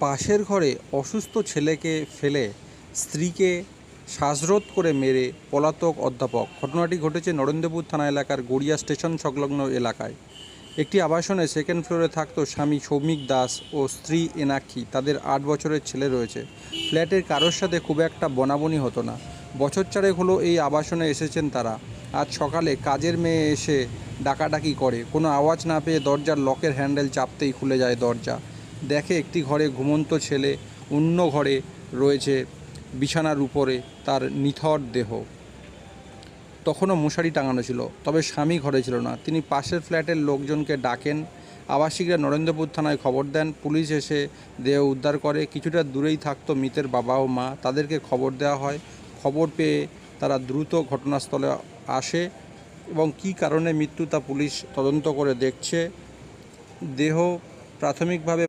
পাশের ঘরে অসুস্থ ছেলেকে ফেলে স্ত্রীকে শ্বাসরোধ করে মেরে পলাতক অধ্যাপক। ঘটনাটি ঘটেছে নরেন্দ্রপুর থানা এলাকার গড়িয়া স্টেশন সংলগ্ন এলাকায়। একটি আবাসনে সেকেন্ড ফ্লোরে থাকতো স্বামী সৌমিক দাস ও স্ত্রী এনাক্ষী। তাদের 8 বছরের ছেলে রয়েছে। ফ্ল্যাটের কারোর সাথে খুব একটা বনাবনি হতো না। বছর চারেক হলো এই আবাসনে এসেছেন তারা। আজ সকালে কাজের মেয়ে এসে ডাকাডাকি করে। কোনো আওয়াজ না পেয়ে দরজার লকের হ্যান্ডেল চাপতেই খুলে যায় দরজা। দেখে একটি ঘরে ঘুমন্ত ছেলে, অন্য ঘরে রয়েছে বিছানার উপরে তার নিথর দেহ। তখনও মশারি টাঙানো ছিল, তবে স্বামী ঘরে ছিল না। তিনি পাশের ফ্ল্যাটের লোকজনকে ডাকেন। আবাসিকরা নরেন্দ্রপুর থানায় খবর দেন। পুলিশ এসে দেহ উদ্ধার করে। কিছুটা দূরেই থাকতো মৃতের বাবা ও মা। তাদেরকে খবর দেওয়া হয়। খবর পেয়ে তারা দ্রুত ঘটনাস্থলে আসে এবং কী কারণে মৃত্যু তা পুলিশ তদন্ত করে দেখছে। দেহ প্রাথমিকভাবে